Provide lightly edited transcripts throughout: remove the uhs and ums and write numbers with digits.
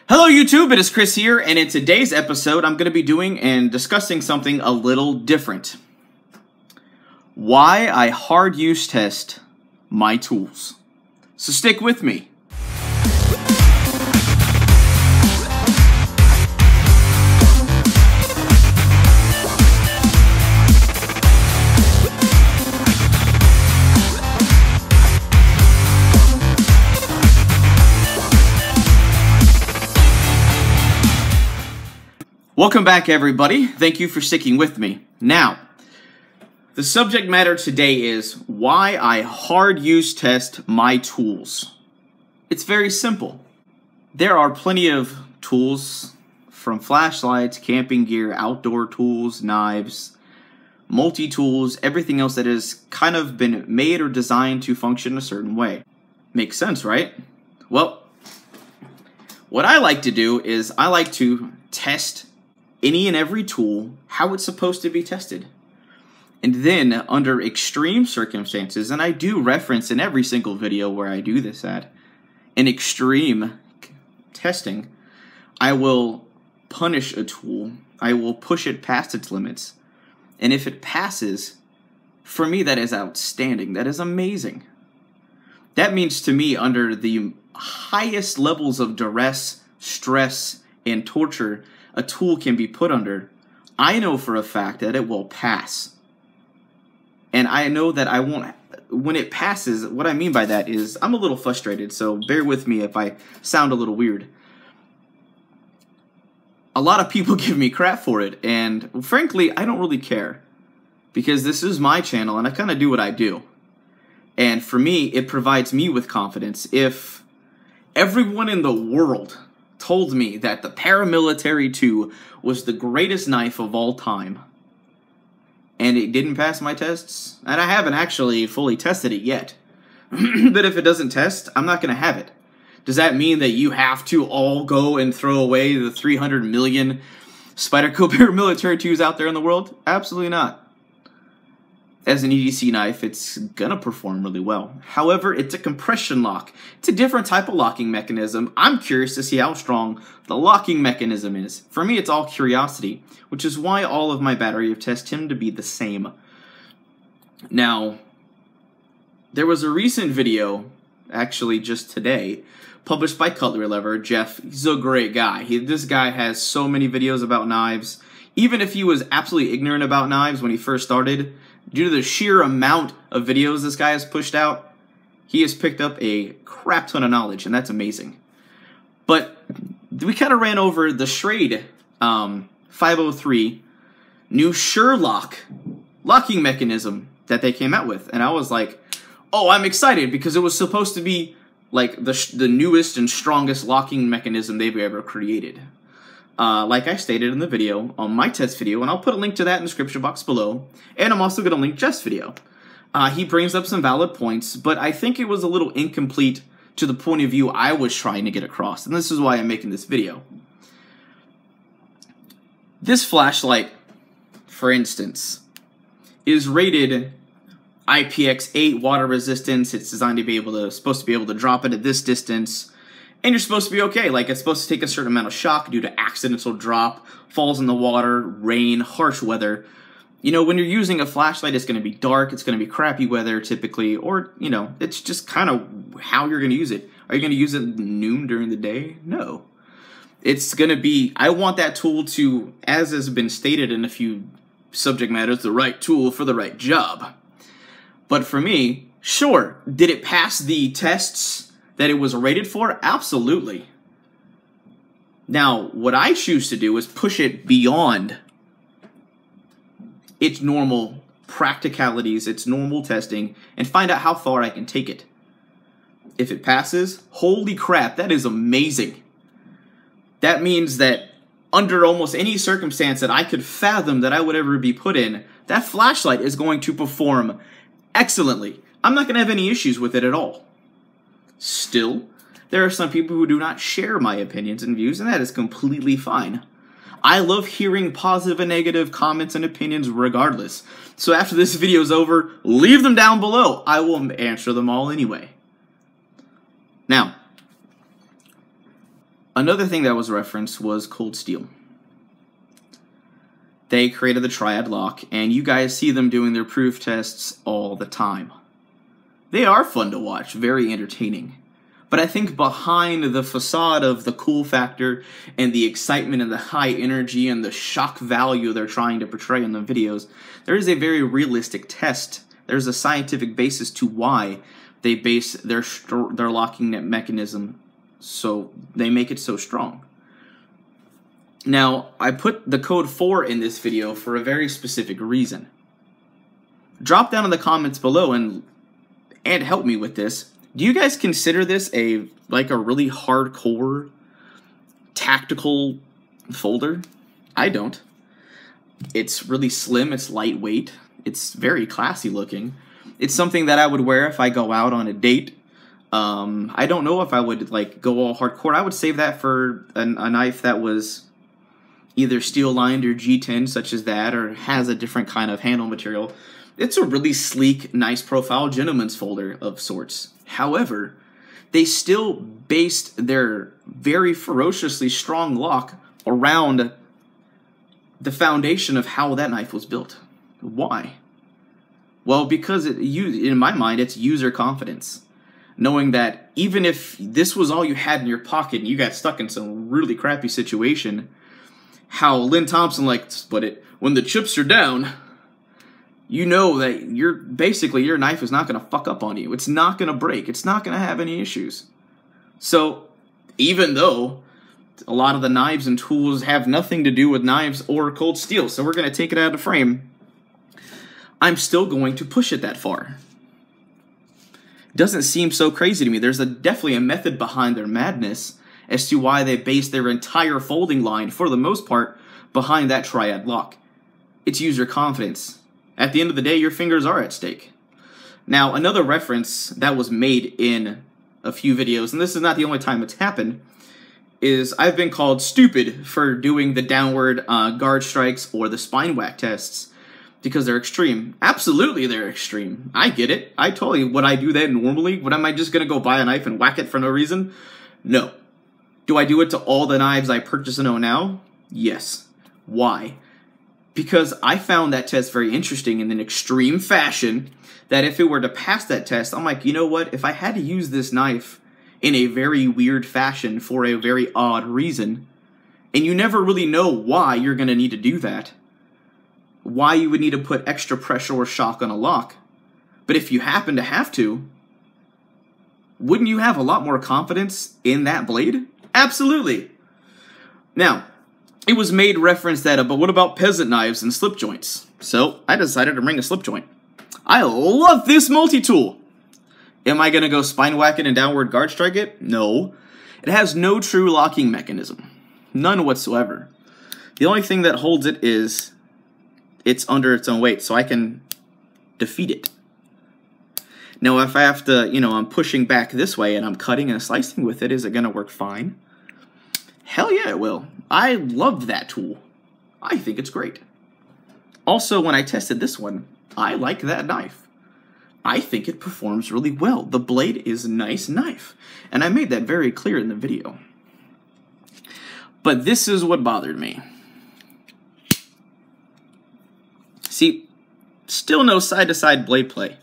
Hello YouTube, it is Chris here, and in today's episode I'm going to be doing and discussing something a little different. Why I hard use test my tools. So stick with me. Welcome back, everybody. Thank you for sticking with me. Now, the subject matter today is why I hard use test my tools. It's very simple. There are plenty of tools, from flashlights, camping gear, outdoor tools, knives, multi-tools, everything else that has kind of been made or designed to function a certain way. Makes sense, right? Well, what I like to do is I like to test any and every tool how it's supposed to be tested. And then under extreme circumstances, and I do reference in every single video where I do this at, in extreme testing, I will punish a tool. I will push it past its limits. And if it passes, for me that is outstanding. That is amazing. That means to me, under the highest levels of duress, stress, and torture a tool can be put under, I know for a fact that it will pass. And I know that I won't, when it passes, what I mean by that is, I'm a little frustrated, so bear with me if I sound a little weird. A lot of people give me crap for it, and frankly, I don't really care. Because this is my channel, and I kind of do what I do. And for me, it provides me with confidence. If everyone in the world told me that the Paramilitary 2 was the greatest knife of all time, and it didn't pass my tests, and I haven't actually fully tested it yet, but if it doesn't test, I'm not going to have it. Does that mean that you have to all go and throw away the 300 million Spyderco Paramilitary 2s out there in the world? Absolutely not. As an EDC knife, it's gonna perform really well. However, it's a compression lock. It's a different type of locking mechanism. I'm curious to see how strong the locking mechanism is. For me, it's all curiosity, which is why all of my battery of tests tend to be the same. Now, there was a recent video, actually just today, published by Cutlery Lover. Jeff, he's a great guy. This guy has so many videos about knives. Even if he was absolutely ignorant about knives when he first started, due to the sheer amount of videos this guy has pushed out, he has picked up a crap ton of knowledge, and that's amazing. But we kind of ran over the Schrade 503 new Sherlock locking mechanism that they came out with, and I was like, oh, I'm excited because it was supposed to be like the newest and strongest locking mechanism they've ever created. Like I stated in the video, on my test video, and I'll put a link to that in the description box below, and I'm also going to link Jeff's video. He brings up some valid points, but I think it was a little incomplete to the point of view I was trying to get across, and this is why I'm making this video. This flashlight, for instance, is rated IPX8 water resistance. It's designed to be supposed to be able to drop it at this distance. And you're supposed to be okay, like it's supposed to take a certain amount of shock due to accidental drop, falls in the water, rain, harsh weather. You know, when you're using a flashlight, it's going to be dark, it's going to be crappy weather typically, or, you know, it's just kind of how you're going to use it. Are you going to use it at noon during the day? No. It's going to be, I want that tool to, as has been stated in a few subject matters, the right tool for the right job. But for me, sure, did it pass the tests that it was rated for? Absolutely. Now, what I choose to do is push it beyond its normal practicalities, its normal testing, and find out how far I can take it. If it passes, holy crap, that is amazing. That means that under almost any circumstance that I could fathom that I would ever be put in, that flashlight is going to perform excellently. I'm not going to have any issues with it at all. Still, there are some people who do not share my opinions and views, and that is completely fine. I love hearing positive and negative comments and opinions regardless. So after this video is over, leave them down below. I will answer them all anyway. Now, Another thing that was referenced was Cold Steel. They created the Triad lock, and you guys see them doing their proof tests all the time. They are fun to watch, very entertaining. But I think behind the facade of the cool factor and the excitement and the high energy and the shock value they're trying to portray in the videos, there is a very realistic test. There's a scientific basis to why they base their locking mechanism, so they make it so strong. Now, I put the code 4 in this video for a very specific reason. Drop down in the comments below and help me with this. Do you guys consider this like a really hardcore tactical folder? I don't. It's really slim, it's lightweight, it's very classy looking. It's something that I would wear if I go out on a date. I don't know if I would like go all hardcore. I would save that for a knife that was either steel lined or G10 such as that, or has a different kind of handle material. It's a really sleek, nice profile gentleman's folder of sorts. However, they still based their very ferociously strong lock around the foundation of how that knife was built. Why? Well, because in my mind, it's user confidence. Knowing that even if this was all you had in your pocket and you got stuck in some really crappy situation, how Lynn Thompson likes to put it, when the chips are down, you know that your knife is not going to fuck up on you. It's not going to break. It's not going to have any issues. So even though a lot of the knives and tools have nothing to do with knives or cold steel, so we're going to take it out of the frame, I'm still going to push it that far. Doesn't seem so crazy to me. There's definitely a method behind their madness as to why they base their entire folding line, for the most part, behind that Triad lock. It's user confidence. At the end of the day, your fingers are at stake. Now, another reference that was made in a few videos, and this is not the only time it's happened, is I've been called stupid for doing the downward guard strikes or the spine whack tests because they're extreme. Absolutely, they're extreme. I get it. I totally would I do that normally? Would am I just going to go buy a knife and whack it for no reason? No. Do I do it to all the knives I purchase and own now? Yes. Why? Because I found that test very interesting in an extreme fashion, that if it were to pass that test, I'm like, you know what? If I had to use this knife in a very weird fashion for a very odd reason, and you never really know why you're going to need to do that, why you would need to put extra pressure or shock on a lock, but if you happen to have to, wouldn't you have a lot more confidence in that blade? Absolutely. Now, it was made reference that, but what about peasant knives and slip joints? So I decided to bring a slip joint. I love this multi-tool. Am I going to go spine whack it and downward guard strike it? No. It has no true locking mechanism. None whatsoever. The only thing that holds it is it's under its own weight, so I can defeat it. Now, if I have to, I'm pushing back this way and I'm cutting and slicing with it, is it going to work fine? Hell yeah, it will. I loved that tool. I think it's great. Also, when I tested this one, I like that knife. I think it performs really well. The blade is a nice knife, and I made that very clear in the video. But this is what bothered me. See, still no side-to-side blade play.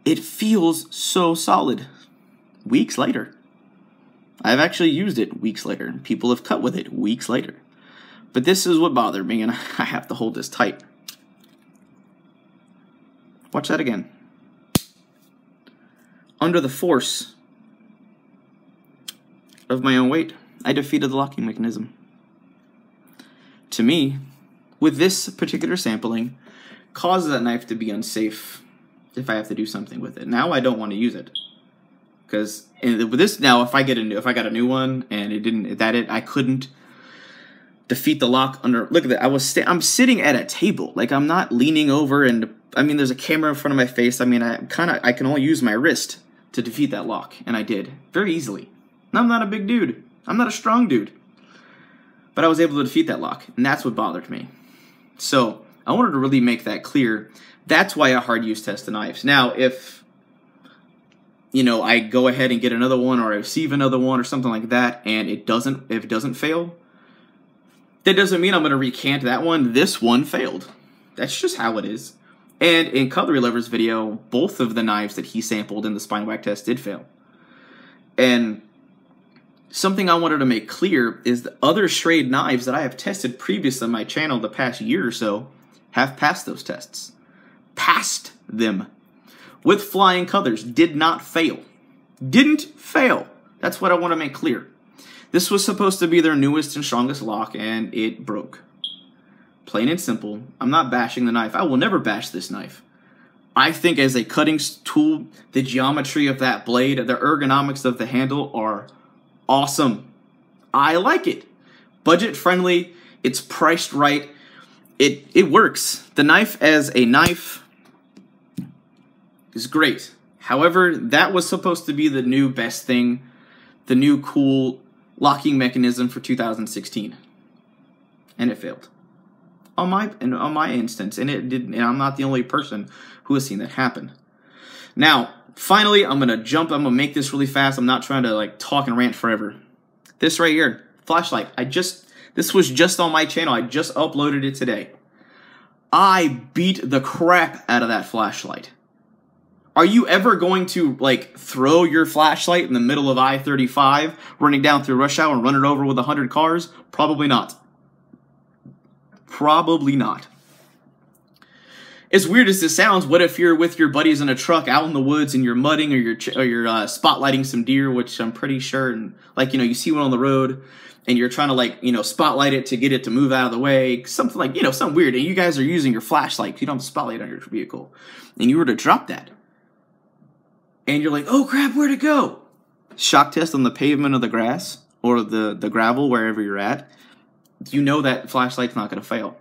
It feels so solid. Weeks later. I've actually used it weeks later. People have cut with it weeks later. But this is what bothered me, and I have to hold this tight. Watch that again. Under the force of my own weight, I defeated the locking mechanism. To me, with this particular sampling, causes that knife to be unsafe if I have to do something with it. Now I don't want to use it. Because with this now, if I got a new one and I couldn't defeat the lock under. Look at that. I'm sitting at a table. Like, I'm not leaning over, and I mean, there's a camera in front of my face. I mean, I can only use my wrist to defeat that lock, and I did very easily. And I'm not a big dude. I'm not a strong dude, but I was able to defeat that lock, and that's what bothered me. So I wanted to really make that clear. That's why I hard use test the knives. Now, if I go ahead and get another one, or I receive another one or something like that, and if it doesn't fail, that doesn't mean I'm going to recant that one. This one failed. That's just how it is. And in Cutlery Lover's video, both of the knives that he sampled in the spine whack test did fail. And something I wanted to make clear is the other Schrade knives that I have tested previously on my channel the past year or so have passed those tests. Passed them. With flying colors. Did not fail. Didn't fail. That's what I want to make clear. This was supposed to be their newest and strongest lock, and it broke. Plain and simple. I'm not bashing the knife. I will never bash this knife. I think as a cutting tool, the geometry of that blade, the ergonomics of the handle are awesome. I like it. Budget friendly. It's priced right. It works. The knife as a knife is great. However, that was supposed to be the new best thing, the new cool locking mechanism for 2016, and it failed. On my instance, and it didn't. And I'm not the only person who has seen that happen. Now, finally, I'm gonna make this really fast. I'm not trying to like talk and rant forever. This right here, flashlight. This was just on my channel. I just uploaded it today. I beat the crap out of that flashlight. Are you ever going to, like, throw your flashlight in the middle of I-35, running down through rush hour and run it over with 100 cars? Probably not. Probably not. As weird as this sounds, what if you're with your buddies in a truck out in the woods and you're mudding or you're spotlighting some deer, which I'm pretty sure, and, like, you see one on the road, and you're trying to, like, spotlight it to get it to move out of the way, something like, something weird, and you guys are using your flashlight because you don't have a spotlight on your vehicle, and you were to drop that. And you're like, oh crap, where'd it go? Shock test on the pavement of the grass or the gravel, wherever you're at. You know that flashlight's not going to fail.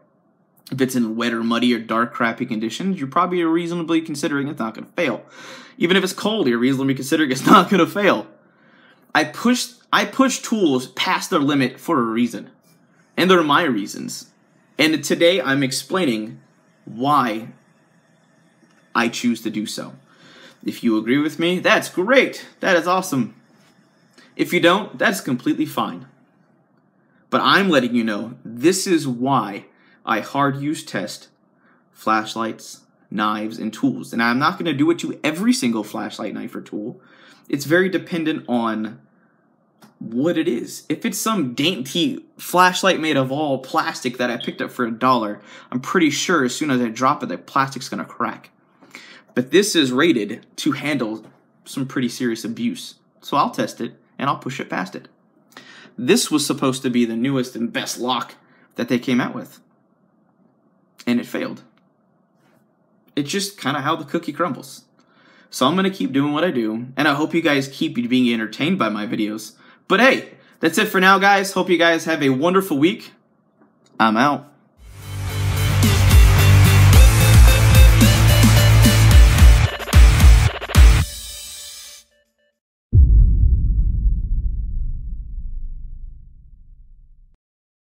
If it's in wet or muddy or dark, crappy conditions, you're probably reasonably considering it's not going to fail. Even if it's cold, you're reasonably considering it's not going to fail. I push tools past their limit for a reason. And they're my reasons. And today I'm explaining why I choose to do so. If you agree with me, that's great. That is awesome. If you don't, that's completely fine. But I'm letting you know, this is why I hard use test flashlights, knives, and tools. And I'm not going to do it to every single flashlight, knife, or tool. It's very dependent on what it is. If it's some dainty flashlight made of all plastic that I picked up for $1, I'm pretty sure as soon as I drop it, the plastic's going to crack. But this is rated to handle some pretty serious abuse. So I'll test it, and I'll push it past it. This was supposed to be the newest and best lock that they came out with. And it failed. It's just kind of how the cookie crumbles. So I'm going to keep doing what I do, and I hope you guys keep being entertained by my videos. But hey, that's it for now, guys. Hope you guys have a wonderful week. I'm out.